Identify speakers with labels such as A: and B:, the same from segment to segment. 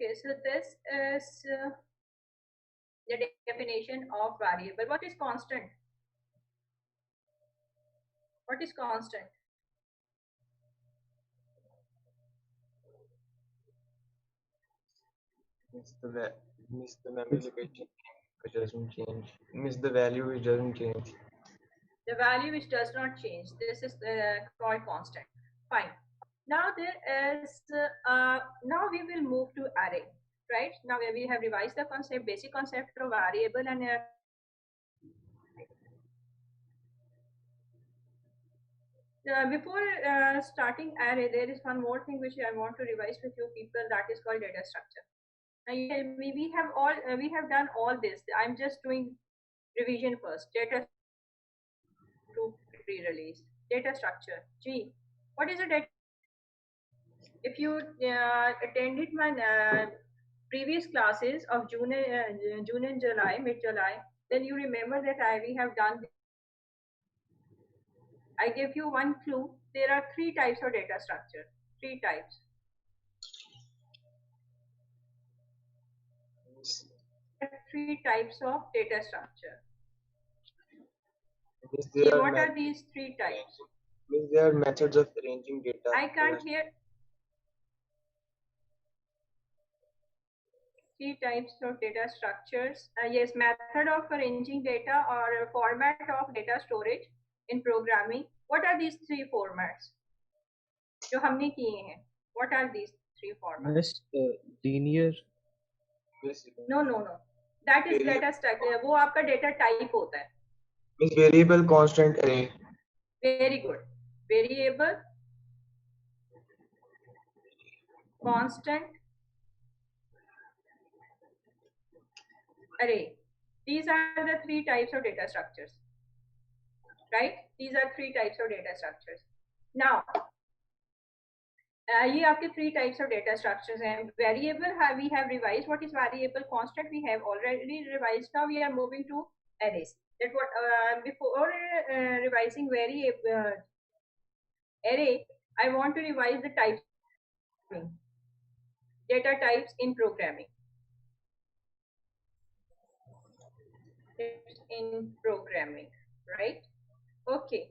A: Okay, so this is the definition of variable. What is constant? What is constant?
B: Miss the memory location which doesn't change. Miss the value which doesn't change.
A: The value which does not change. This is called constant. Fine. Now there is, now we will move to array, right? Now we have revised the concept, basic concept of variable and before starting array, there is one more thing which I want to revise with you people, that is called data structure. Now we have done all this. I'm just doing revision first. Data to pre-release. Data structure. G. What is a data? If you attended my previous classes of June and July, mid-July, then you remember that we have done. I give you one clue. There are three types of data structure. Three types. Three types of data structure. What are these three types?
B: There are methods of arranging data.
A: I can't hear. Three types of data structures. Yes, method of arranging data or format of data storage in programming. What are these three formats? जो हमने किए हैं. What are these three formats?
C: Linear.
A: No. That is data structure. वो आपका data type होता है.
B: Means variable, constant, array.
A: Very good. Variable, constant, array. These are the three types of data structures. Right? These are three types of data structures. Now, ये आपके three types of data structures हैं. Variable we have revised. What is variable? Constant we have already revised. Now we are moving to arrays. That what before revising variable array, I want to revise the types. Data types in programming. In programming, right? Okay.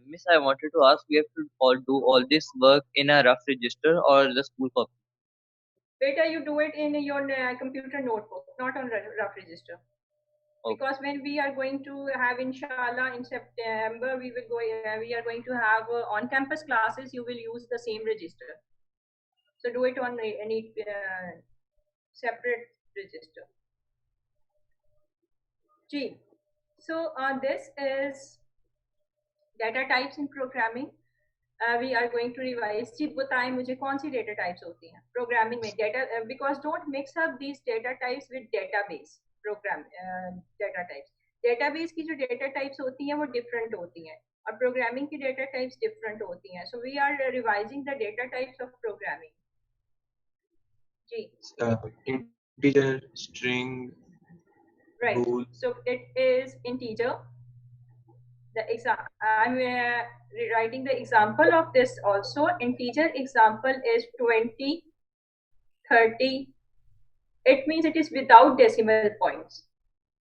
C: Miss, I wanted to ask, we have to do all this work in a rough register or the school copy?
A: Better you do it in your computer notebook, not on rough register. Okay. Because when we are going to have, inshallah, in September, we are going to have on-campus classes. You will use the same register. So do it on any separate register. G. So this is data types in programming. We are going to revise. जी बताएं मुझे कौन सी data types होती हैं programming में data because don't mix up these data types with database program data types. Database की जो data types होती हैं वो different होती हैं और programming की data types different होती हैं. So we are revising the data types of programming. Ji.
B: Integer, string.
A: Right. Bool. So it is integer. I'm rewriting the example of this also. Integer example is 20, 30. It means it is without decimal points,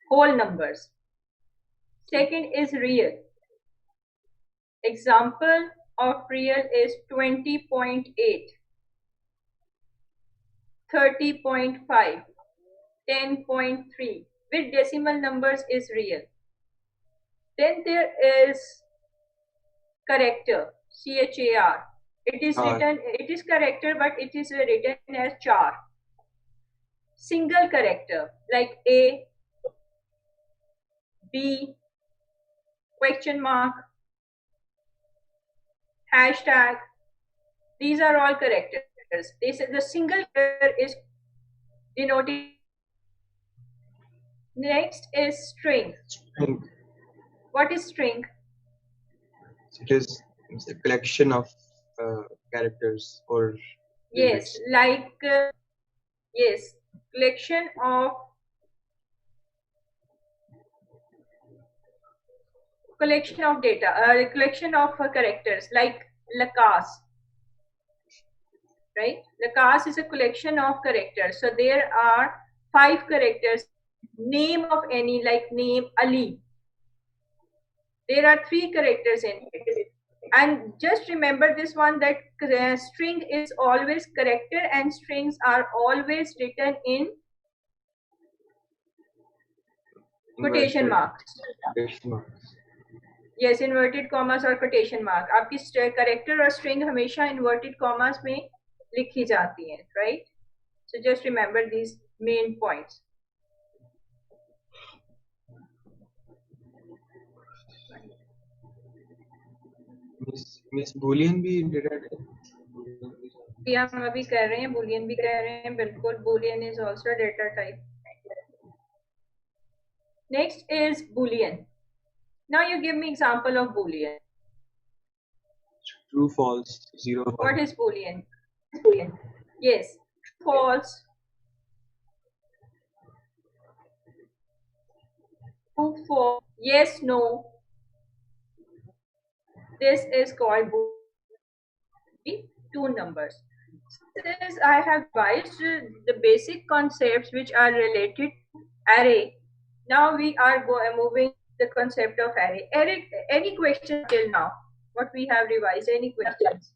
A: whole numbers. Second is real. Example of real is 20.8, 30.5, 10.3. With decimal numbers is real. Then there is character, char. It is written, it is character, but it is written as char. Single character like A, B, question mark, hashtag. These are all characters. The single character is denoted. Next is string. What is string?
B: It is a collection of characters or
A: yes, like yes, collection of collection of data, collection of characters like LaCAS, right? LaCAS is a collection of characters. So there are 5 characters, name of any, like name Ali. There are 3 characters in it. And just remember this one, that string is always character and strings are always written in quotation marks.
B: Quotation marks.
A: Yes, inverted commas और quotation mark. आपकी character और string हमेशा inverted commas में लिखी जाती हैं, right? So just remember these main points.
B: Miss Boolean भी data type.
A: हम अभी कर रहे हैं, Boolean भी कर रहे हैं, बिल्कुल. Boolean is also a data type. Next is Boolean. Now you give me example of Boolean.
B: True, false, 0, 1.
A: What is Boolean? Boolean. Yes, false. True, false. Yes, no. This is called Boolean. 2 numbers. Since I have revised the basic concepts which are related to array, now we are moving the concept of array. Eric, any questions till now? What we have revised? Any questions?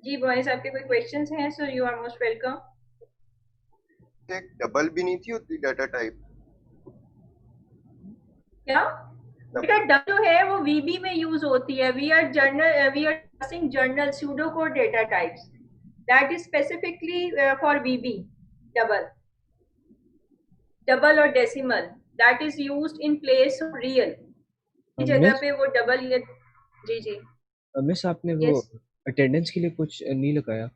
A: Ji boys, आपके कोई questions हैं? So you are most welcome.
D: एक double भी नहीं थी होती data type.
A: क्या? बेटा डब्ल्यू है वो VB में यूज होती है. We are discussing journal pseudocode data types. That is specifically for VB. Double or decimal. That is used in place of real. इस जगह पे वो डबल या जी.
E: मिस आपने वो अटेंडेंस के लिए कुछ नहीं लगाया?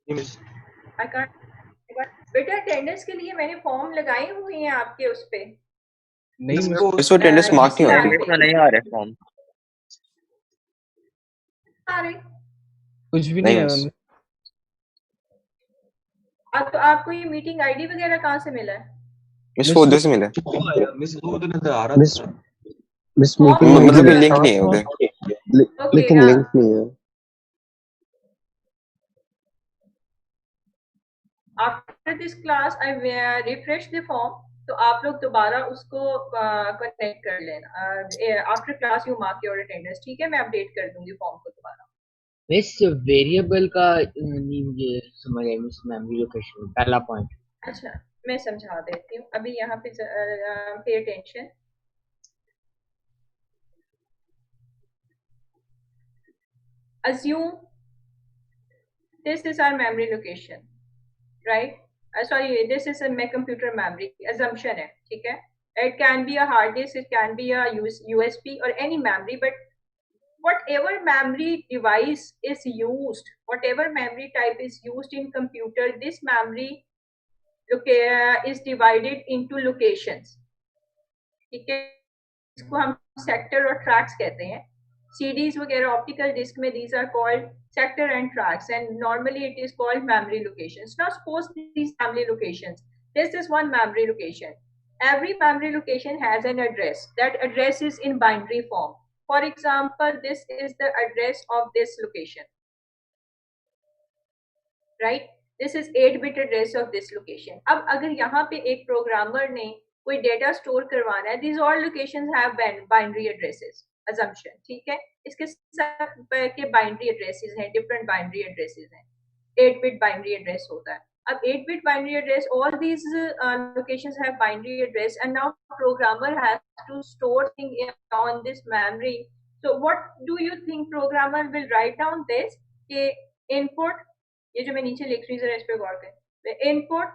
A: I can't. बेटा अटेंडेंस के लिए मैंने फॉर्म लगाए हुए हैं आपके उस पे.
E: नहीं
D: इसको अटेंडेंस मार्क नहीं
C: अटेंडेंस में नहीं आ रहे फॉर्म.
A: अरे
E: कुछ भी नहीं आया.
A: अब तो आपको ये मीटिंग आईडी वगैरह कहाँ से मिला है?
D: मिस वो उधर से मिला.
B: मिस वो तो नजर आ रहा था.
D: मिस मीटिंग मतलब लिंक नहीं है उधर. लेकिन लिंक नहीं है.
A: After this class, I refresh the form. तो आप लोग दोबारा उसको कनेक्ट कर लेना. After class you mark your attendance. ठीक है, मैं अपडेट कर दूंगी फॉर्म को दोबारा.
F: मिस वेरिएबल का नहीं मुझे समझ आई मिस मेमोरी लोकेशन पहला पॉइंट.
A: अच्छा मैं समझा देती हूँ. अभी यहाँ पे pay attention. Assume this is our memory location, right? Sorry, this is my computer memory. Assumption है, ठीक है? It can be a hard disk, it can be a USB or any memory, but whatever memory device is used, whatever memory type is used in computer, this memory is divided into locations. ठीक है? इसको हम sector और tracks कहते हैं. CDs वगैरह optical disk में these are called sector and tracks, and normally it is called memory locations. Now suppose these memory locations. This is one memory location. Every memory location has an address. That address is in binary form. For example, this is the address of this location. Right? This is 8-bit address of this location. अब अगर यहाँ पे एक programmer ने कोई data store करवाना है, these all locations have binary addresses. Assumption, ठीक है? इसके साथ के binary addresses हैं, different binary addresses हैं. 8-bit binary address होता है. अब 8-bit binary address, all these locations have binary address, and now programmer has to store things on this memory. So what do you think programmer will write down this? कि input, ये जो मैं नीचे लिख रही हूँ जरा इस पे गौर करें. The input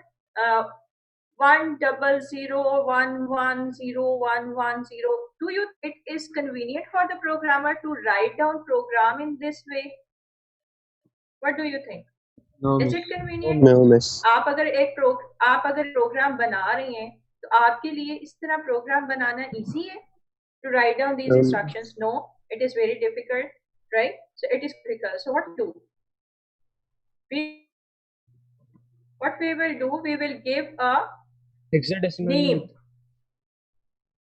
A: 100110110. Do you think it is convenient for the programmer to write down program in this way? What do you think?
E: No,
A: Is it convenient?
D: No miss.
A: आप अगर प्रोग्राम बना रहे हैं तो आपके लिए इस तरह प्रोग्राम बनाना इजी है? To write down these instructions? No, it is very difficult, right? So it is difficult. So what to do? What we will do, we will give a
E: hexadecimal में
A: नेम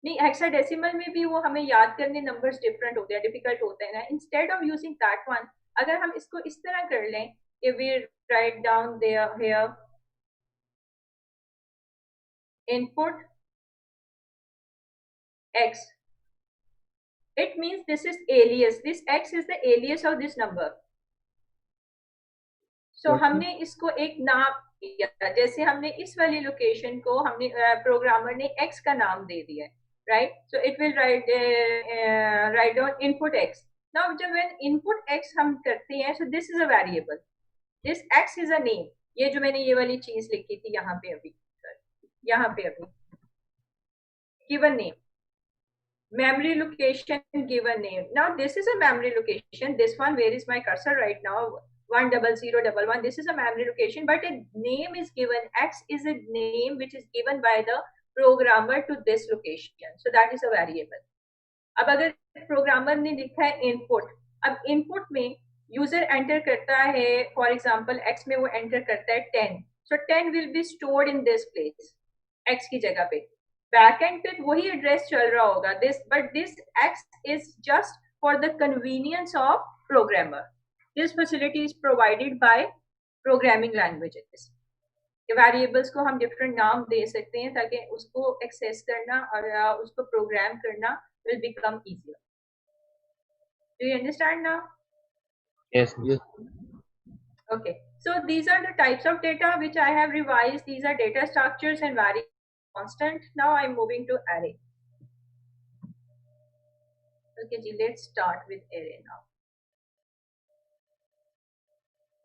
A: नहीं, hexadecimal में भी वो हमें याद करने numbers different होते हैं, डिफिकल्ट होते हैं ना. Instead of using that one, अगर हम इसको इस तरह कर लें कि we write down there here input x, it means this is alias, this x is the alias of this number. So हमने इसको एक नाम दिया, जैसे हमने इस वाली लोकेशन को हमने प्रोग्रामर ने x का नाम दे दिया, right? So it will write down input x. Now जब when input x हम करते हैं, so this is a variable, this x is a name. ये जो मैंने ये वाली चीज लिखी थी यहाँ पे अभी, given name, memory location, given name. Now this is a memory location, this one, where is my cursor right now, 10011, this is a memory location, but a name is given. X is a name which is given by the programmer to this location, so that is a variable. अब अगर programmer ने लिखा है input, अब input में user enter करता है, for example x में वो एंटर करता है 10, so 10 will be stored in this place, x की जगह पे. बैकएंड पे वही एड्रेस चल रहा होगा, this, but this x is just for the convenience of programmer. This facility is provided by programming languages. Variables को हम डिफरेंट नाम दे सकते हैं ताकि उसको एक्सेस करना और उसको प्रोग्राम करना will become easier. Do you understand now?
B: Yes.
A: Okay, so these are the types of data which I have revised. These are data structures and variable constant. Now I'm moving to array. Okay ji, let's start with array now.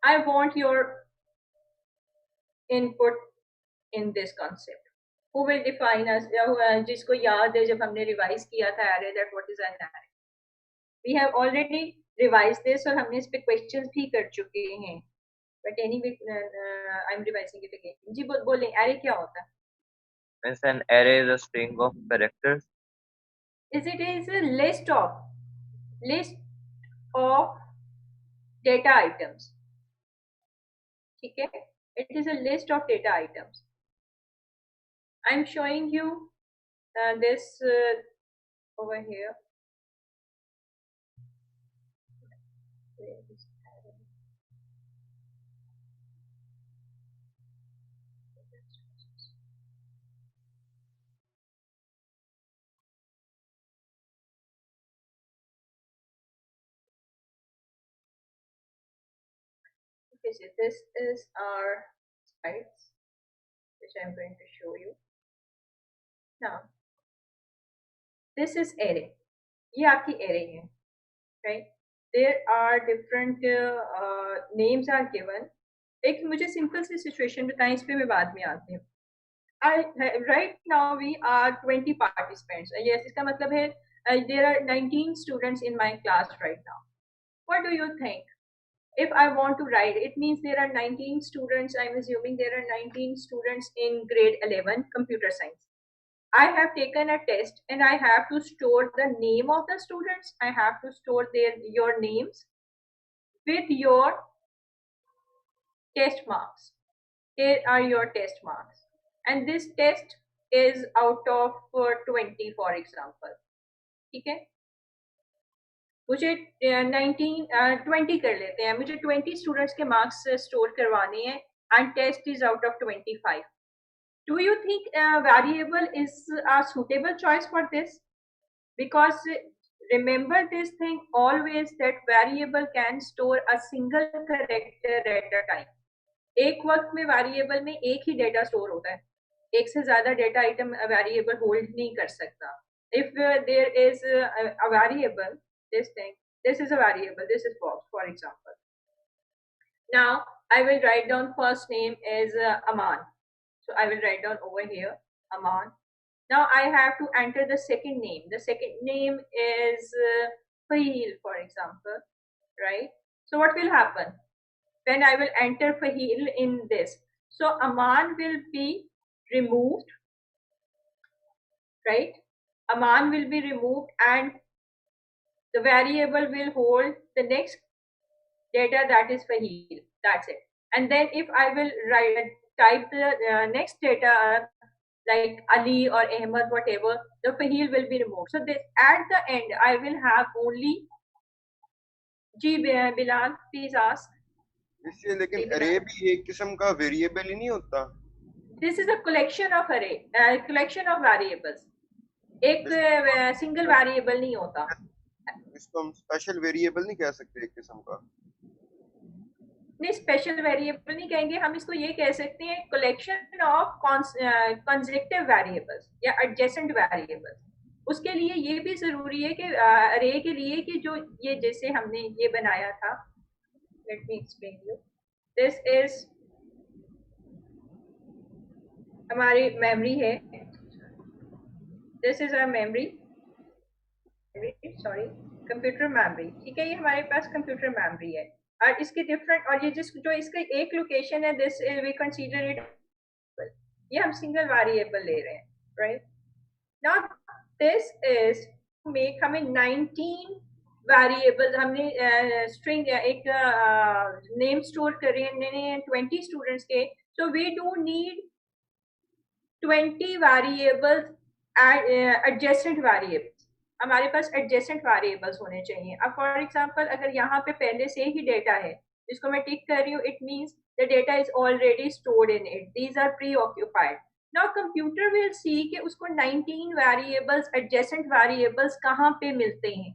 A: I want your input in this concept. Who will define us? जिसको याद है जब हमने revise किया था array, that what is an array? We have already revised this और हमने इस पे questions भी कर चुके हैं. But anyway, I'm revising it again. जी बोलें, array क्या होता है?
C: Means an array is a string of characters.
A: It is a list of data items. ठीक है? It is a list of data items. I'm showing you this over here. Okay, so this is our slides which I'm going to show you. Now, this is array. ये आपकी array है, right? There are different names are given. एक मुझे simple सी situation बताएं, इस पे मैं बाद में आती हूँ. Right now we are 20 participants. Yes, इसका मतलब है there are 19 students in my class right now. What do you think? If I want to write, it means there are 19 students. I'm assuming there are 19 students in grade 11 computer science. I have taken a test and I have to store the name of the students. I have to store your names with your test marks. Here are your test marks. And this test is out of 20, for example. ठीक है? मुझे 20 कर लेते हैं, मुझे 20 students के marks store करवाने हैं and test is out of 25. Do you think variable is a suitable choice for this? Because remember this thing always, that variable can store a single character at a time. एक वक्त में variable में एक ही data store होता है, एक से ज़्यादा data item variable hold नहीं कर सकता. If there is a variable, this thing, this is a variable, this is Bob, for example. Now I will write down first name is Aman. So I will write down over here, Aman. Now I have to enter the second name. The second name is Fahil, for example, right? So what will happen? Then I will enter Fahil in this. So Aman will be removed, right? Aman will be removed and the variable will hold the next data, that is Fahil. That's it. And then if I will type the next data, like Ali or Ahmed, whatever, the Fahil will be removed. So this, at the end, I will have only Bilal, please ask.
G: इससे लेकिन array भी एक किस्म का variable ही नहीं होता.
A: This is a collection of array, collection of variables. एक single variable नहीं होता.
G: इसको हम special variable नहीं कह सकते एक किस्म का.
A: नहीं, स्पेशल वेरिएबल नहीं कहेंगे हम, इसको ये कह सकते हैं कलेक्शन ऑफ कंसेक्यूटिव वेरिएबल्स या एडजेसेंट वेरिएबल्स. उसके लिए ये भी जरूरी है कि अरे के लिए कि जो ये जैसे हमने ये बनाया था, let me explain you. This is हमारी मेमोरी है, this is our memory, sorry computer memory. ठीक है, ये हमारे पास कंप्यूटर मेमोरी है और इसके डिफरेंट, और ये जो इसका एक लोकेशन है, दिस वी कंसीडर इट, ये हम सिंगल वेरिएबल ले रहे हैं, right. Now this is make, हमें 19 वेरिएबल, हमने स्ट्रिंग एक नेम स्टोर करने हैं 20 स्टूडेंट्स के. So we do need 20 variables, adjacent variables. हमारे पास एडजेसेंट वेरिएबल्स होने चाहिए. अब फॉर एग्जांपल अगर यहाँ पे पहले से ही डेटा है जिसको मैं टिक कर रही हूँ, it means the data is already stored in it, these are preoccupied. Now computer will see कि उसको 19 वेरिएबल्स, एडजेसेंट वेरिएबल्स कहाँ पे मिलते हैं.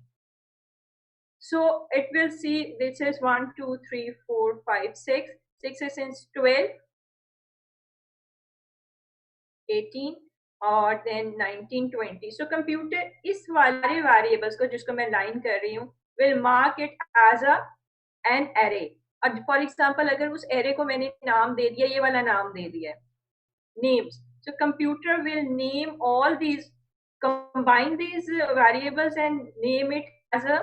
A: So it will see this is 1 2 3 4 5 6, 6 is 12, 18 और देन 19 20. सो कंप्यूटर इस वाले वेरिएबल्स को, जिसको मैं लाइन कर रही हूँ, will mark it as an array. और फॉर एग्जांपल अगर उस एरे को मैंने नाम दे दिया, ये वाला नाम दे दिया names, so computer will name all these, combine these variables and name it as a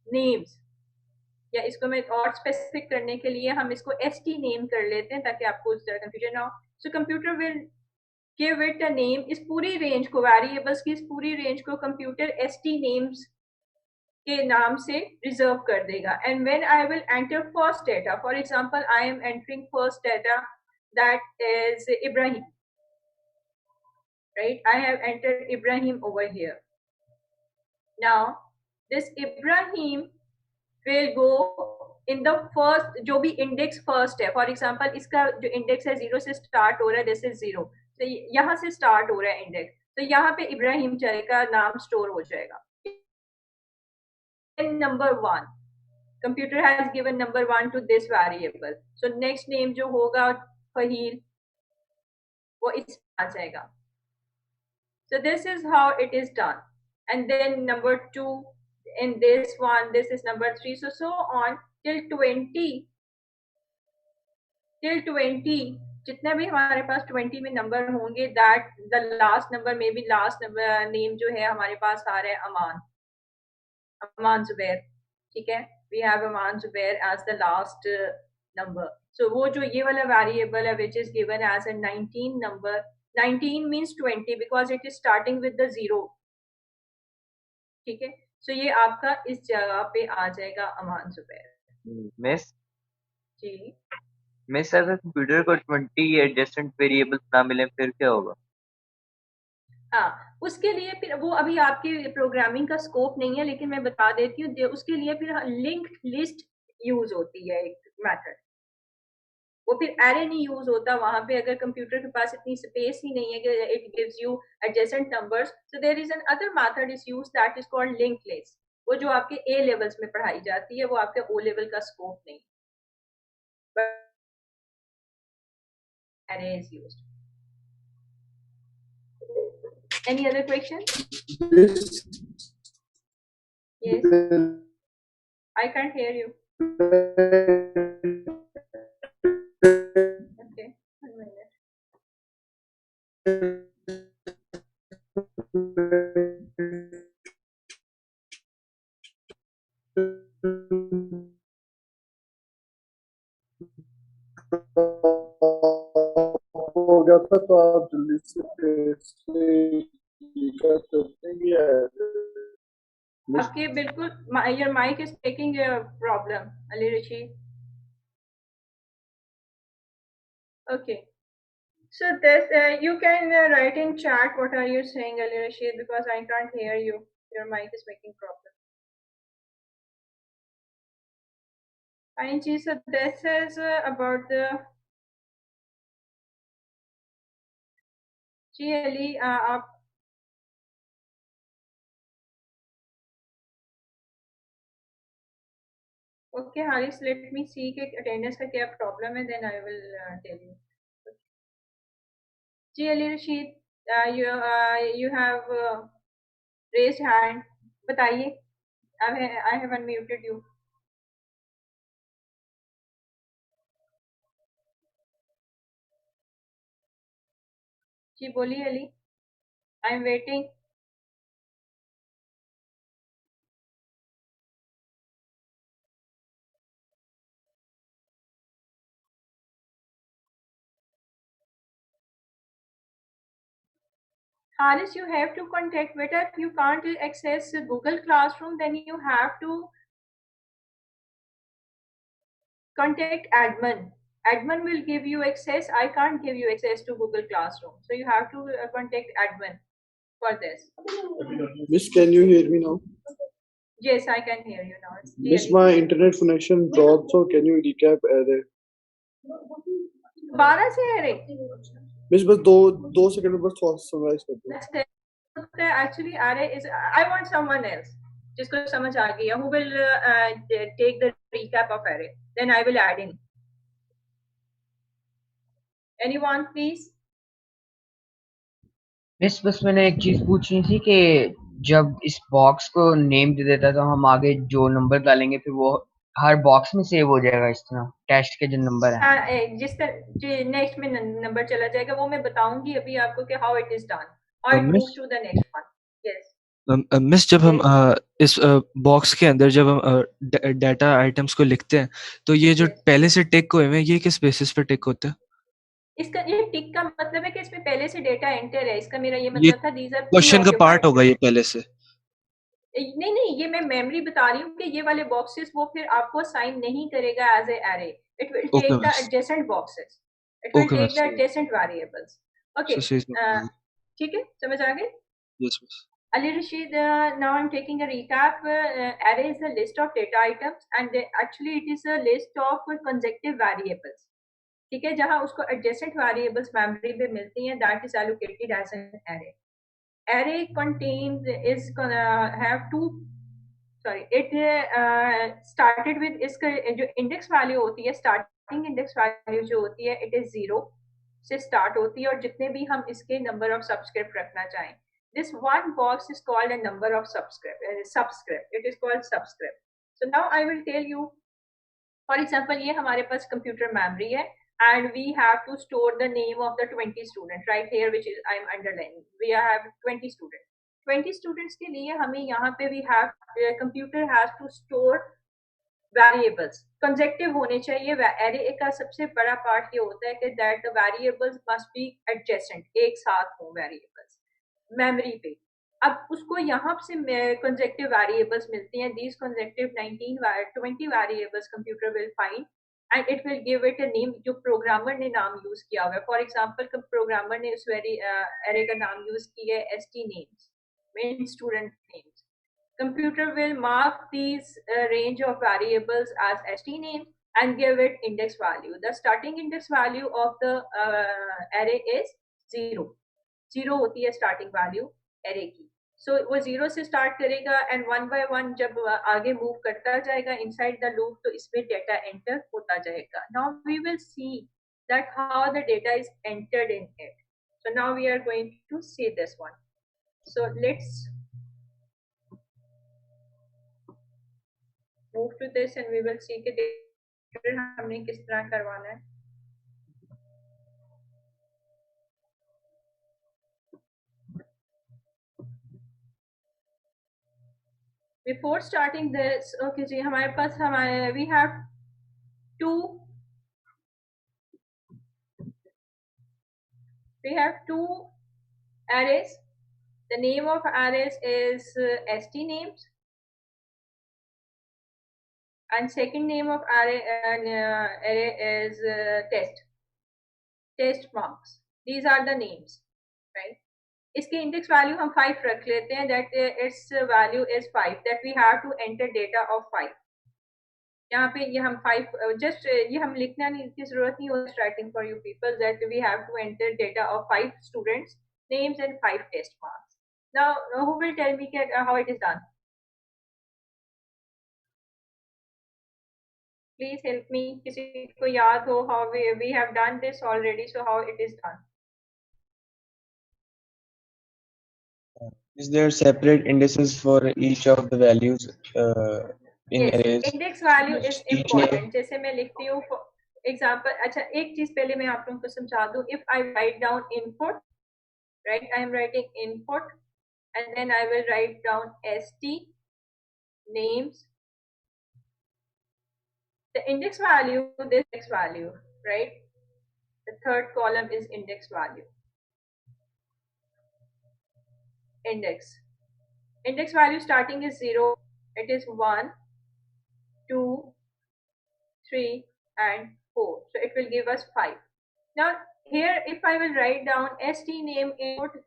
A: names. या इसको मैं और स्पेसिफिक करने के लिए हम इसको st नेम कर लेते हैं ताकि आपको उस तरह कंफ्यूजन ना हो. सो computer will give it a name. इस पूरी रेंज को, वेरिएबल्स की इस पूरी रेंज को कंप्यूटर st नेम्स के नाम से रिजर्व कर देगा. And when I will enter first data, for example I am entering first data, that is Ibrahim, right? I have entered Ibrahim over here. Now this Ibrahim will go in the first, जो भी index first है, for example इसका जो index है 0 से start हो रहा है, दिस इज 0, तो यहाँ से स्टार्ट हो रहा है इंडेक्स, तो यहाँ पे इब्राहिम का नाम स्टोर हो जाएगा. Number 1, computer has given number 1 to this variable, so next name जो होगा फहील, वो इसमें आ जाएगा. So this is how it is done. And then number 2 in this one, this is number 3, so on till 20, जितने भी हमारे पास 20 में नंबर होंगे, दैट द लास्ट नंबर में भी, लास्ट नंबर नेम जो है हमारे पास आ रहा है अमान जुबैर. ठीक है, we have Aman Zubair as the last number. So वो जो ये वाला वेरिएबल है which is given as a 19 number, 19 means 20 because it is starting with the 0. ठीक है, सो ये आपका इस जगह पे आ जाएगा अमान जुबैर.
C: मिस
A: जी
C: मिस, अगर कंप्यूटर को 20 एडजेसेंट वेरिएबल्स ना मिले फिर क्या होगा?
A: हाँ, उसके लिए फिर वो अभी आपके प्रोग्रामिंग का स्कोप नहीं है, लेकिन मैं बता देती हूँ, उसके लिए फिर लिंक्ड लिस्ट यूज होती है एक मेथड. वो फिर एरे नहीं यूज होता वहां पे, अगर कंप्यूटर के पास इतनी स्पेस ही नहीं है कि it gives you adjacent numbers. So there is an other method is used, that is called linked list. वो जो आपके ए लेवल्स में पढ़ाई जाती है, वो आपके ओ लेवल का स्कोप नहीं. Array is used. Any other question? Yes. I can't hear you. Okay, 1 minute.
H: हो गया था, तो आप जल्दी से
A: आपके बिल्कुल, your mic is taking a problem, Ali Rashid. Okay, So this you can write in chat what are you saying, Ali Rashid, because I can't hear you. Your mic is making problem. Fine, ji. So this is about the ji Ali. आप okay, Haris, let me see कि attendance का क्या problem है, then I will tell you. Ji Ali Rashid, you have raised hand. बताइए. I have unmuted you. जी बोलिए Ali. I am waiting. Haris, you have to contact. Better if you can't access Google Classroom, then you have to contact admin. Admin will give you access. I can't give you access to Google Classroom. So you have to contact admin for this.
H: Miss, can you hear me now?
A: Yes, I can hear you now.
H: Miss, my internet connection dropped, so can you recap array?
A: 12 से array.
H: Miss बस दो second में बस थोड़ा summarise कर दो.
A: Actually, array is. I want someone else. जिसको समझ आ गया. Who will take the recap of array? Then I will add in. Anyone, please?
F: Miss बस मैंने एक चीज पूछनी थी कि जब इस बॉक्स को नेम दे देता तो हम आगे जो नंबर डालेंगे फिर वो हर बॉक्स में सेव हो जाएगा इस तरह टेस्ट के जो नंबर है.
A: जिस तरह नेक्स्ट में नंबर चला जाएगा वो मैं बताऊंगी अभी आपको कि हाउ इट इज डन और it moves to the next one. Yes
I: miss, जब हम इस बॉक्स के अंदर जब हम डाटा आइटम्स को लिखते हैं तो ये जो पहले से टिक हुए हैं ये किस बेसिस पे टिक होते हैं?
A: इसका ये टिक का मतलब है कि इसमें पहले से डेटा एंटर है. इसका मेरा ये मतलब था दीज आर
I: क्वेश्चन का पार्ट होगा ये पहले से.
A: नहीं, ये मैं मेमोरी बता रही हूँ कि ये वाले बॉक्सेस वो फिर आपको साइन नहीं करेगा as a array. It will take the adjacent boxes. It will take the adjacent variables. Okay, ठीक है, समझ आ गए?
I: Yes miss.
A: Ali Rashid, now I'm taking a recap. Array is a list of data items and actually it is a list of consecutive variables. ठीक है, जहां उसको adjacent variables memory में मिलती हैं, that is allocated as an array. Array contains is gonna have two. Sorry, it started with इसका जो index value होती है, starting index value जो होती है, it is 0 से start होती है और जितने भी हम इसके number of subscript रखना चाहें. This one box is called a number of subscript. It is called subscript. So now I will tell you. For example, ये हमारे पास computer memory है, and we have to store the name of the 20 students right here, which is I am underlining. We have 20 students. 20 students के लिए हमें यहाँ पे we have computer has to store variables. Consecutive होने चाहिए. Array का सबसे बड़ा part ये होता है कि that the variables must be adjacent. एक साथ हों variables. मेमोरी पे. अब उसको यहाँ से consecutive variables मिलती हैं. These consecutive 20 variables computer will find and it will give it a name जो प्रोग्रामर ने नाम यूज किया हुआ है. फॉर एग्जाम्पल प्रोग्रामर ने उस एरे का नाम यूज किया है st names, main student names. Computer will mark these range of variables as st names and give it index value. The starting index value of the array is 0. 0 होती है starting value array की. सो वो 0 से start करेगा and 1 by 1 जब आगे move करता जाएगा इनसाइड द लूप तो इसमें डेटा एंटर होता जाएगा. Now we will see that how the data is entered in it. So now we are going to see this one. So let's move to this and we will see कि हमने किस तरह करवाना है. Before starting this, okay जी, हमारे पास we have two arrays. The name of arrays is st names and second name of array is test marks. These are the names, right? इसकी index value हम 5 रख लेते हैं, that its value is 5, that we have to enter data of 5. यहाँ पे ये हम 5 just ये हम लिखना नहीं की जरूरत नहीं होती, writing for you people that we have to enter data of 5 students names and 5 test marks. Now who will tell me how it is done? Please help me. किसी को याद हो how we have done this already, so how it is done?
B: Is there separate indices for each of the values in
A: Yes,
B: arrays?
A: index value is
B: Each name.
A: important. जैसे मैं लिखती हूँ for example, अच्छा एक चीज पहले मैं आप लोगों को समझा दूँ. If I write down input, right? I am writing input, and then I will write down st names. The index value, this index value, right? The third column is index value. Index value starting is 0. It is 1, 2, 3, and 4. So it will give us 5. Now here, if I will write down st name input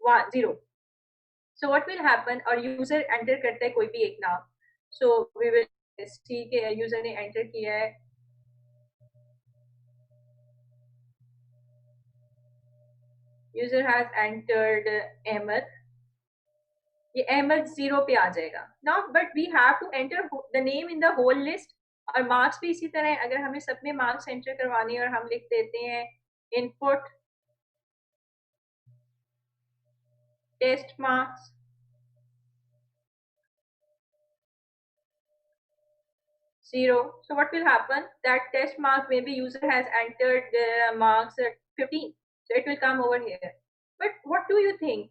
A: 1, 0. So what will happen? और user enter करता है कोई भी एक नाम. So we will see कि user ने enter किया है. User has entered Ahmed. ये Ahmed 0 पे आ जाएगा. Now, but we have to enter the name in the whole list. और मार्क्स भी इसी तरह है. अगर हमें सब में मार्क्स एंटर करवाने हैं और हम लिख देते हैं input test marks, zero. So what will happen? That test mark, maybe user has entered the marks at 15. So it will come over here. But what do you think?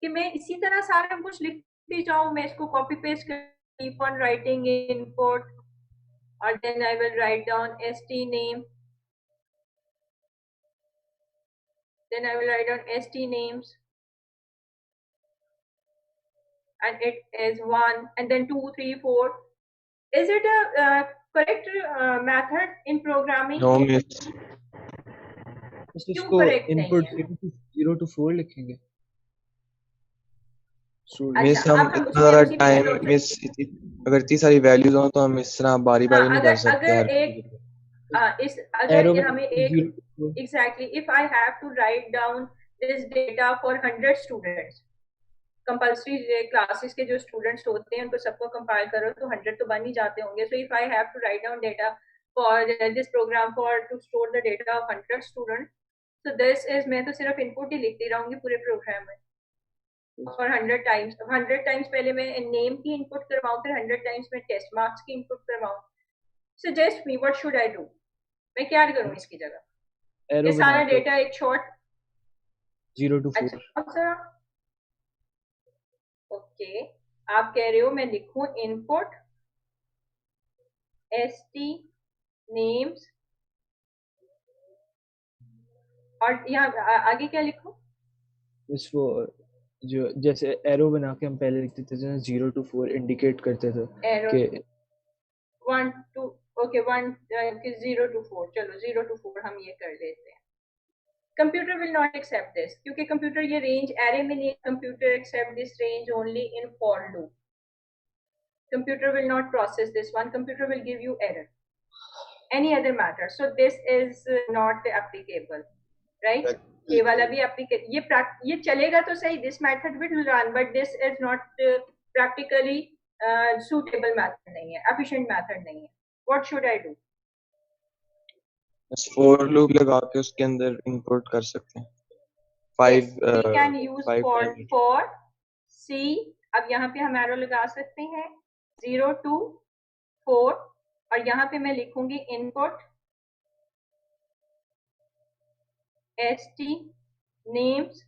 A: कि मैं इसी तरह सारा कुछ लिखती जाऊँ, मैं इसको copy paste कर, keep on writing input, और then I will write down st name. Then I will write down st names, and it is 1, and then 2, 3, 4. Is it a correct method in programming?
B: No, miss.
E: बस
A: क्यों
E: इसको
A: correct
E: input
A: नहीं है?
E: 0 to 4 लिखेंगे.
B: Miss
A: अच्छा,
B: हम
A: अब हम
B: इतना सारा
A: उसी
B: टाइम
A: पे
B: मिस अगर इतनी सारी वैल्यूज हो तो हम इस तरह बारी बारी नहीं कर सकते
A: अगर
B: हर
A: एक
B: किसी को।
A: अगर
E: Arrow में
A: हमें एक
E: 0 to 4.
A: exactly, if I have to write down this data for 100 students, compulsory classes के जो स्टूडेंट्स होते हैं उनको सबको कंपाइल करो तो 100 तो बन ही जाते होंगे. So if I have to write down data for this program for to store the data of 100 student, so this is, मैं तो सिर्फ इनपुट ही लिखती रहूंगी पूरे प्रोग्राम में. और 100 टाइम्स पहले मैं नेम की इनपुट करवाऊं, फिर 100 टाइम्स मैं टेस्ट मार्क्स की इनपुट करवाऊं. Suggest me what should I do? मैं क्या करूं इसकी जगह?
E: Arrow
A: ये सारा
E: बना के
A: डेटा एक शॉर्ट
E: 0 to 4.
A: अच्छा, ओके, आप कह रहे हो मैं लिखूं इनपुट st names, और यहाँ आगे क्या लिखूं?
E: बस वो जो जैसे एरो बना के हम पहले लिखते थे जो 0 to 4 इंडिकेट करते थे
A: एरो
E: कि
A: 1 2 ओके 1 0 to 4. चलो 0 to 4 हम ये कर लेते हैं. Computer will not accept this, क्योंकि कंप्यूटर ये रेंज एरे में नहीं. Computer accept this range only in for loop. Computer will not process this one. Computer will give you error. Any other matter. So this is not applicable, right? ये वाला भी applicable. ये चलेगा तो सही. This method will run, but this is not practically suitable method नहीं है, efficient method नहीं है. What should I do?
B: बस for loop लगा के उसके अंदर input कर सकते हैं.
A: Yes, we can use
B: times.
A: for C. अब यहाँ पे हम arrow लगा सकते हैं 0 to 4, और यहाँ पे मैं लिखूंगी इनपुट st names.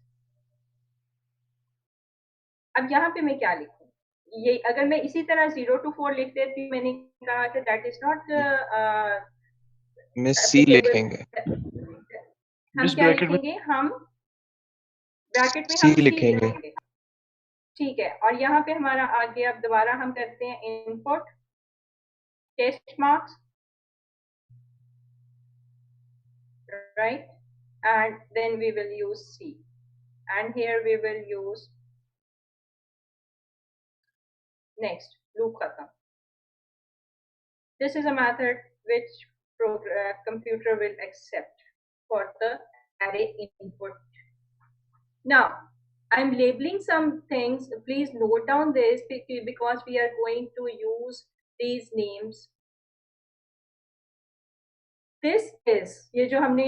A: अब यहाँ पे मैं क्या लिखूं? ये अगर मैं इसी तरह 0 to 4 लिख देती, मैंने कहा कि दैट इज नॉट
B: मिस सी लिखेंगे.
A: हम क्या लिखेंगे? हम ब्रैकेट में
B: C
A: हम
B: लिखेंगे.
A: ठीक है. और यहाँ पे हमारा आगे अब दोबारा हम करते हैं input test marks, right, and then we will use C, and here we will use next loop khatam. This is a method which computer will accept for the array input. Now I'm labeling some things. Please note down this because we are going to use these names. This is ये जो हमने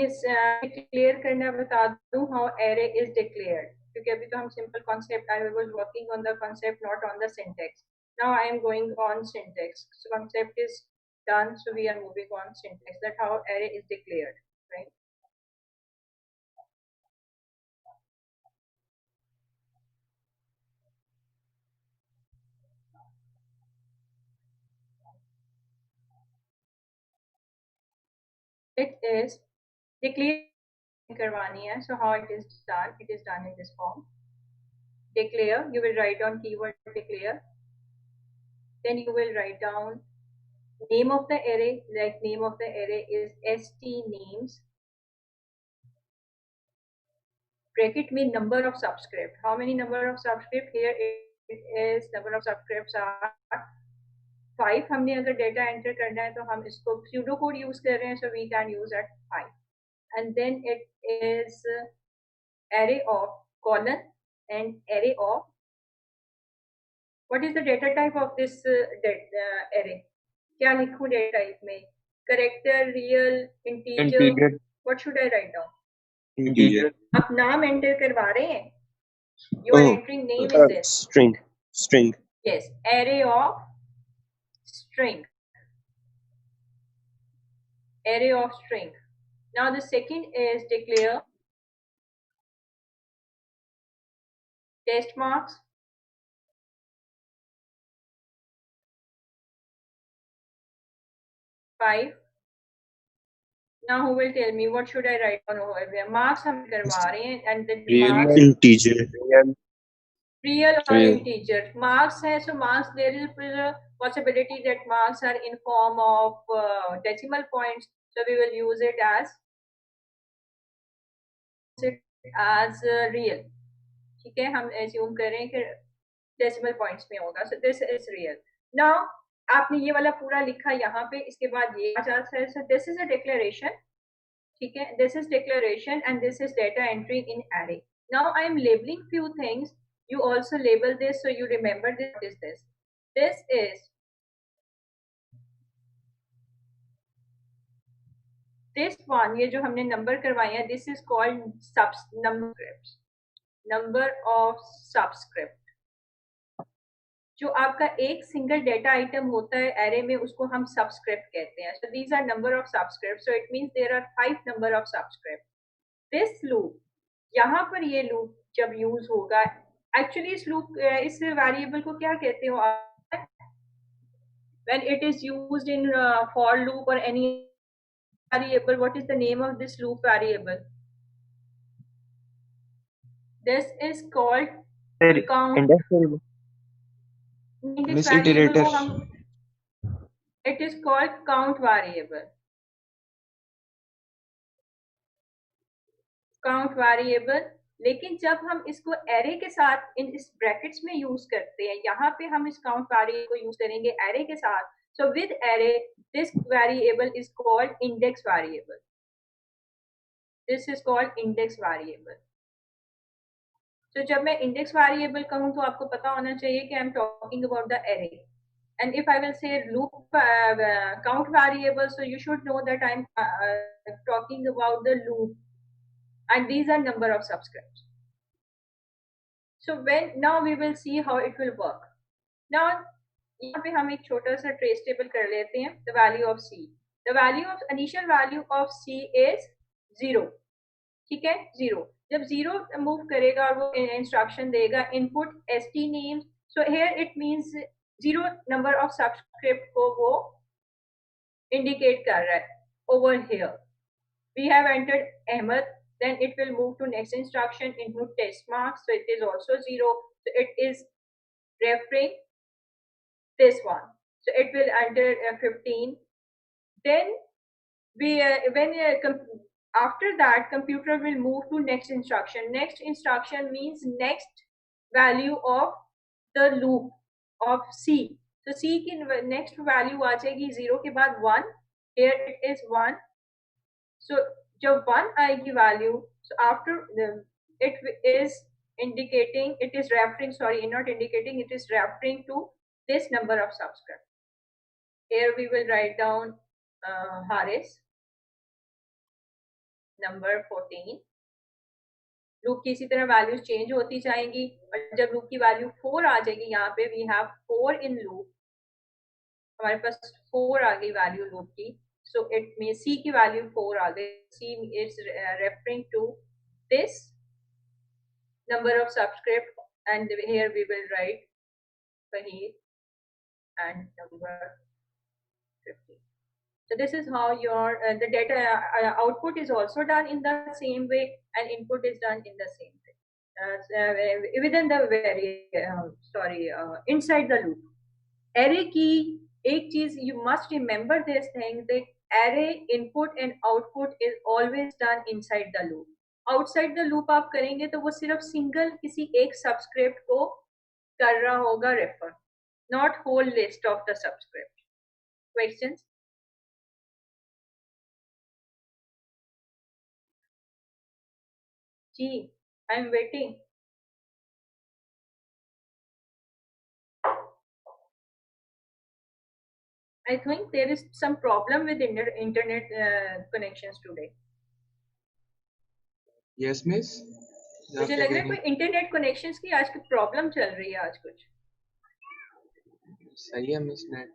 A: declare करना बता दूं how array is declared, क्योंकि अभी तो हम simple concept, I was working on the concept, not on the syntax. Now I am going on syntax. So concept is done, so we are moving on syntax. That how array is declared, right? It is declare करवानी है. So how it is done? It is done in this form. Declare, you will write down keyword declare. Then you will write down name of the array, like name of the array is st names. Bracket में number of subscript. How many number of subscript? Here it is number of subscripts are 5. हमने अगर data enter करना है तो हम इसको pseudocode use कर रहे हैं, so we can use at 5. And then it is array of colon and array of, what is the data type of this array? क्या लिखूं data type में? Character, real, integer. What should I write down?
D: Integer.
A: आप नाम enter करवा रहे हैं? You are entering name in this.
D: String.
A: Yes, array of string. Array of string. Now the second is declare test marks. Five. Now who will tell me what should I write on over here? Marks हम करवा रहे हैं, and then marks.
D: Integer.
A: Real or integer. Marks है, so marks there is a possibility that marks are in form of decimal points, so we will use it as real. ठीक है, हम assume करें कि decimal points में होगा, so this is real. Now आपने ये वाला पूरा लिखा यहाँ पे, इसके बाद ये आ जाता है, so this is a declaration. ठीक है, this is declaration and this is data entry in array. Now I am labeling few things. You also label this so you remember this. What is this? This is this one. ये जो हमने number करवाए हैं, this is called subscripts. Number of subscript. जो आपका एक single data item होता है एरे में, उसको हम सबस्क्रिप्ट कहते हैं. So these are number of subscripts. So it means there are 5 number of subscripts. This loop, यहाँ पर ये loop जब use होगा, actually इस loop इस variable को क्या कहते हो आप? When it is used in for loop or any variable, what is the name of this loop variable? This is called count.
B: Index variable. Miss iterator.
A: It is called count variable. Count variable. लेकिन जब हम इसको array के साथ इन इस brackets में use करते हैं, यहाँ पे हम इस count variable को use करेंगे array के साथ. So with array, this variable is called index variable. This is called index variable. तो जब मैं index variable कहूँ तो आपको पता होना चाहिए कि I'm talking about the array. And if I will say loop count variable, so you should know that I'm talking about the loop. And these are number of subscripts. So now we will see how it will work. Now यहाँ पे हम एक छोटा सा trace table कर लेते हैं. The value of C. The initial value of C is 0. ठीक है, 0. जब 0 मूव करेगा और वो इंस्ट्रक्शन देगा input st names. So here it means 0 number of subscript को वो indicate कर रहा है. Over here we have entered Ahmed, then it will move to next instruction into test marks, so it is also 0. So it is referring this one, so it will enter 15. Then we when After that, computer will move to next instruction. Next instruction means next value of the loop of C. So C की next value आ जाएगी 0 के बाद 1. Here it is 1. So जब 1 आएगी value, so after it is indicating, it is referring, sorry, not indicating, it is referring to this number of subscript. Here we will write down Haris, number 14. Loop की इसी तरह values change होती जाएंगी और जब loop की value 4 आ जाएगी, यहाँ पे वी हैव 4 इन लूप, हमारे पास 4 आ गई वैल्यू लूप की. सो इट मीन सी की वैल्यू 4 आ गई. C is referring to this number of subscript, and here we will write Fahid and number 50. So this is how your the data output is also done in the same way, and input is done in the same way within the inside the loop. Array की एक चीज, you must remember this thing, that array input and output is always done inside the loop. Outside the loop आप करेंगे तो वो सिर्फ single किसी एक सबस्क्रिप्ट को कर रहा होगा refer, not whole list of the subscript. Questions? जी, I am waiting. I think there is some problem with internet connections today.
B: Yes, miss.
A: मुझे लग रहा है कोई इंटरनेट कनेक्शंस की आज की प्रॉब्लम चल रही है आज कुछ.
B: सही है मिस. नेट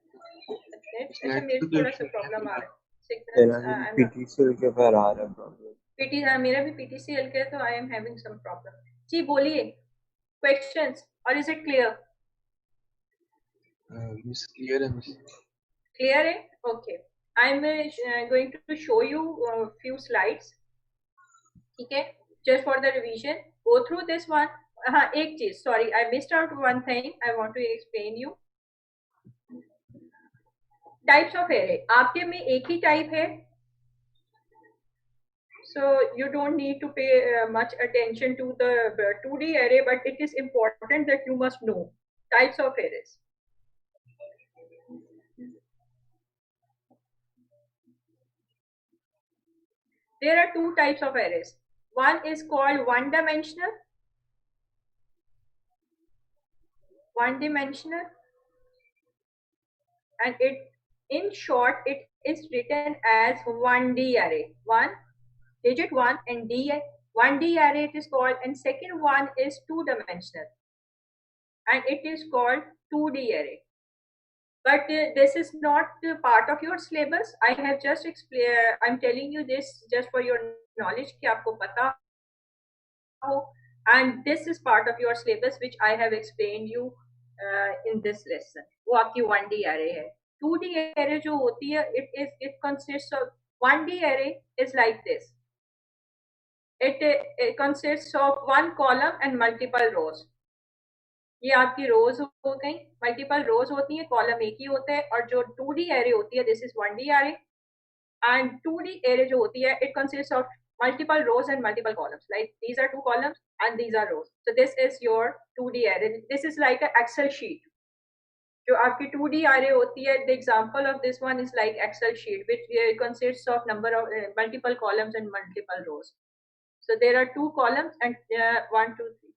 A: अच्छा, मेरे थोड़ा सा प्रॉब्लम आ रहा है.
D: पीटीसीएल के पर आ रहा है प्रॉब्लम.
A: हाँ, मेरा भी पीटीसीएल के, तो I am having some problem. जी बोलिए क्वेश्चंस, और is it clear?
B: Miss clear है मिस.
A: क्लियर है? Okay. I am going to show you few slides. ठीक है, just for the revision, go through this one. हाँ, एक चीज, sorry, I missed out one thing I want to explain you. Types of array. आपके में एक ही type है, so you don't need to pay much attention to the 2D array, but it is important that you must know types of arrays. There are two types of arrays. One is called one-dimensional. One-dimensional, and it, in short, it is written as 1D array. 1 digit 1 and D. 1D array it is called, and second one is two-dimensional, and it is called 2D array. But this is not part of your syllabus. I have just explained. I'm telling you this just for your knowledge कि आपको पता हो, and this is part of your syllabus which I have explained you in this lesson. वो आपकी 1D array है. 2D array जो होती है, it consists of 1D array is like this. It consists of one column and multiple rows. ये आपकी रोज हो गई, मल्टीपल रोज होती है, कॉलम एक ही होता है. और जो 2D एरे होती है, this is 1D array, and 2D array जो होती है, it consist of multiple rows and multiple columns. Like these are 2 columns and these are rows. So this is your 2D array. This is like an Excel sheet. जो आपकी 2D array होती है, the example of this one is like Excel sheet, which consists of number of multiple columns and multiple rows. So there are 2 columns and 1, 2, 3,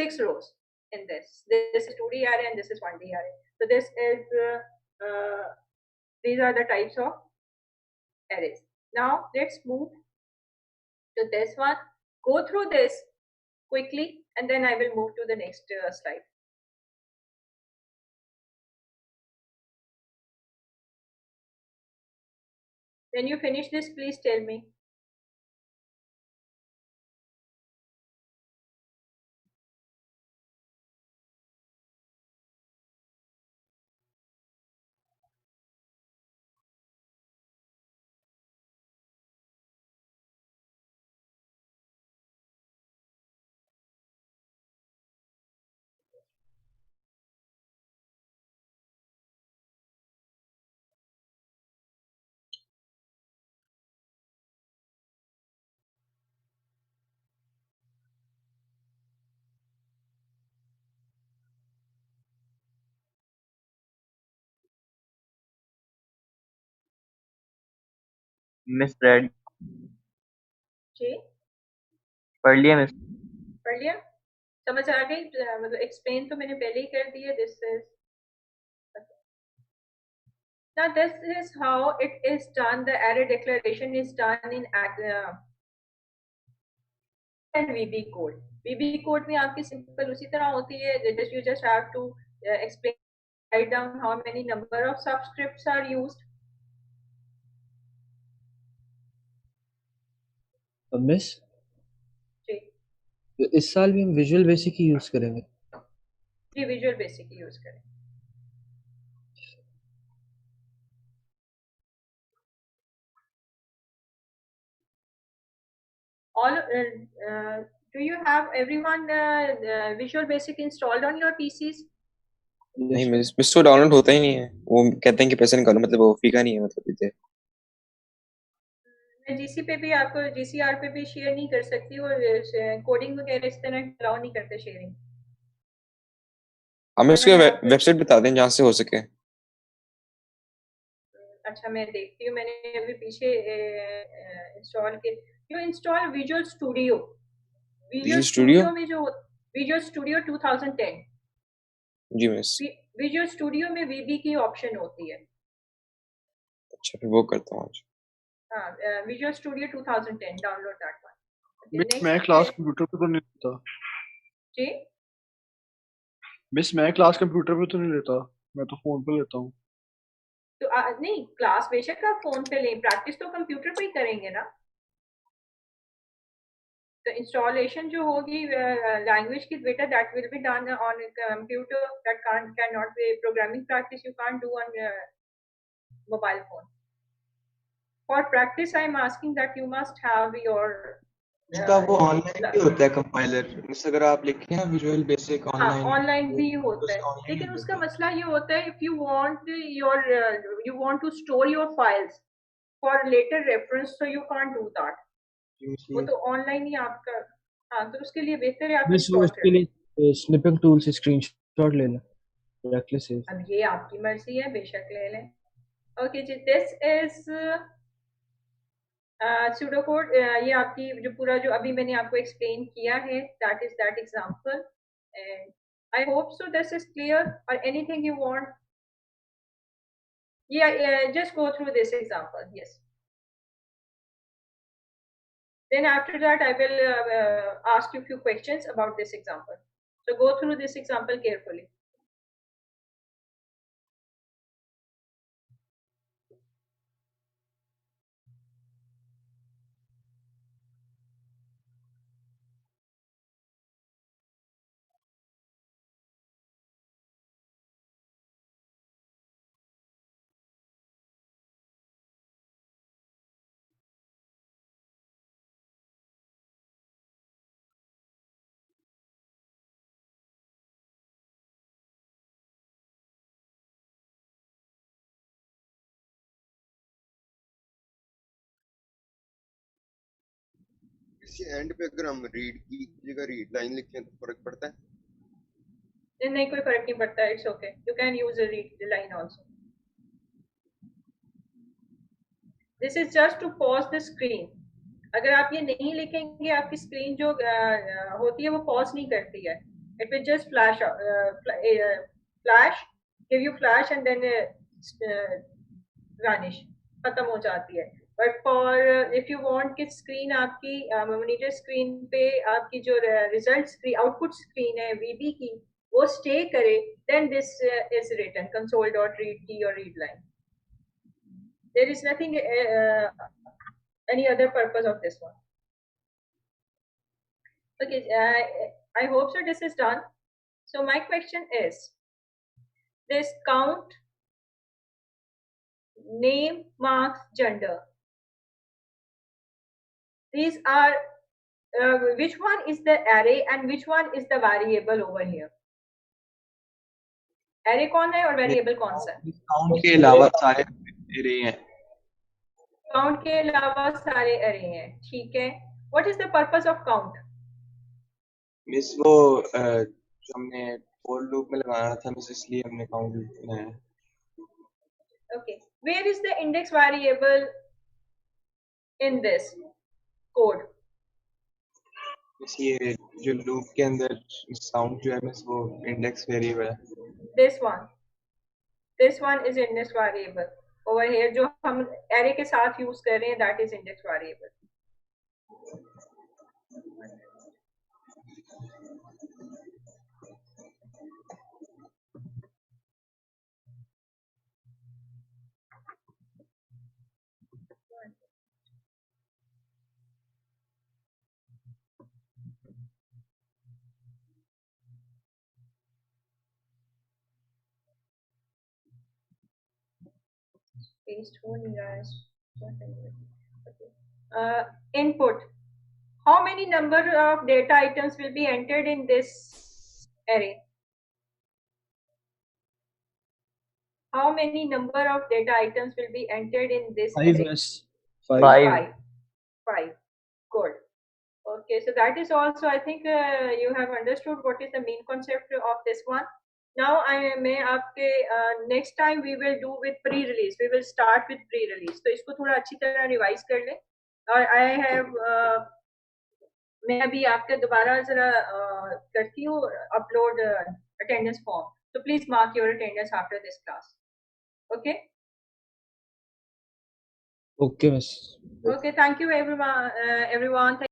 A: 6 rows in this. This is 2D array and this is 1D array. So this is these are the types of arrays. Now let's move to this one. Go through this quickly and then I will move to the next slide. When you finish this, please tell me.
C: Miss read
A: जी
C: पढ़ लिया miss.
A: पढ़ लिया, समझ आ गई? मतलब explain तो मैंने पहले ही कर दिया। This is now this is how it is done. The array declaration is done in and VB code. VB code में आपकी सिंपल उसी तरह होती है. You just have to explain, write down how many number of subscripts are used.
E: Miss
A: जी
E: इस साल भी हम विजुअल बेसिक ही यूज करेंगे?
A: जी विजुअल बेसिक यूज करें. All do you have everyone Visual Basic installed on your PCs?
D: नहीं मिस तो डाउनलोड होता ही नहीं है, वो कहते हैं कि पैसे निकालो, मतलब वो फ्री का नहीं है, मतलब इधर
A: मैं जीसी पे भी आपको जीसीआर पे भी शेयर नहीं कर सकती और कोडिंग वगैरह इस तरह अलाउ नहीं करते शेयरिंग.
D: हमें उसके वेबसाइट बता दें जहाँ से हो सके.
A: अच्छा मैं देखती हूँ. मैंने अभी पीछे इंस्टॉल के you install visual studio. Visual studio में जो विजुअल स्टूडियो 2010.
D: जी मिस.
A: विजुअल स्टूडियो में वीबी की ऑप्शन होती है.
D: अच्छा फिर वो करता हूँ आज.
A: हाँ visual studio 2010 download that one.
H: Miss मैं क्लास कंप्यूटर पे तो नहीं लेता.
A: जी
H: मिस मैं क्लास कंप्यूटर पे तो नहीं लेता, मैं तो फोन पे लेता हूँ.
A: तो नहीं क्लास बेशक आप फोन पे लें, प्रैक्टिस तो कंप्यूटर पे ही करेंगे ना. तो इंस्टॉलेशन जो होगी लैंग्वेज की बेटा that will be done on computer. That can not be programming practice you can't do on mobile phone. For practice I am asking that you must have your
B: इसका वो ऑनलाइन भी होता है compiler. Miss अगर आप लिखें ना visual basic online,
A: online भी होता है. लेकिन उसका मसला ये होता है if you want to store your files for later reference so you can't do that. वो तो ऑनलाइन ही आपका. हाँ तो उसके लिए बेहतर है आप
E: मिस वो उसके लिए स्निपिंग टूल से स्क्रीनशॉट ले लें डायरेक्टली सेव.
A: अब ये आपकी मर्जी है, बेशक ले लें. ओके जी दिस इज सूडो कोड. ये आपकी जो पूरा जो अभी मैंने आपको एक्सप्लेन किया है that is that example. And I hope so this is clear और anything you want. Just go through this example. Yes. Then after that, I will ask you a few questions about this example. So go through this example carefully.
G: इसी and पे अगर हम read की जगह read line लिखें तो फर्क पड़ता है?
A: नहीं कोई फर्क नहीं पड़ता. It's okay. You can use a read line also. This is just to pause the screen. अगर आप ये नहीं लिखेंगे आपकी स्क्रीन जो होती है वो पॉज नहीं करती है. It will just flash give you flash and then vanish, खत्म हो जाती है. But for if you want कि स्क्रीन आपकी मॉनिटर स्क्रीन पे आपकी जो रिजल्ट स्क्रीन आउटपुट स्क्रीन है वीबी की वो स्टे करे, then this is written console.read or read line. There is nothing any other purpose of this one. Okay, I hope so this is done. So my question is this count, name, marks, gender. These are which one is the array and which one is the variable over here? Array कौन है और variable कौन सा है?
B: Count के अलावा सारे array हैं.
A: काउंट के अलावा सारे array हैं. ठीक है. What is the purpose of count?
B: Miss वो जो हमने for loop में लगाना था मिस, इसलिए हमने काउंट बनाया.
A: Okay. Where is the index variable in this code.
B: बस ये जो लूप के अंदर साउंड जो है मिस वो इंडेक्स वेरिएबल है.
A: This one is index variable. Over here जो हम array के साथ use कर रहे हैं that is index variable. Paste हो नहीं रहा है. Input. How many number of data items will be entered in this array? How many number of data items will be entered in this
E: 5
A: array?
E: miss.
F: 5.
A: 5. Good. Okay, so that is also, I think you have understood what is the main concept of this one. Now मैं आपके next time we will do with pre-release. We will start with pre-release. तो इसको थोड़ा अच्छी तरह revise कर लें. और I have मैं अभी आपके दोबारा जरा करती हूँ upload attendance form. So please mark your attendance after this class. Okay.
E: Okay, miss.
A: Okay. Thank you everyone.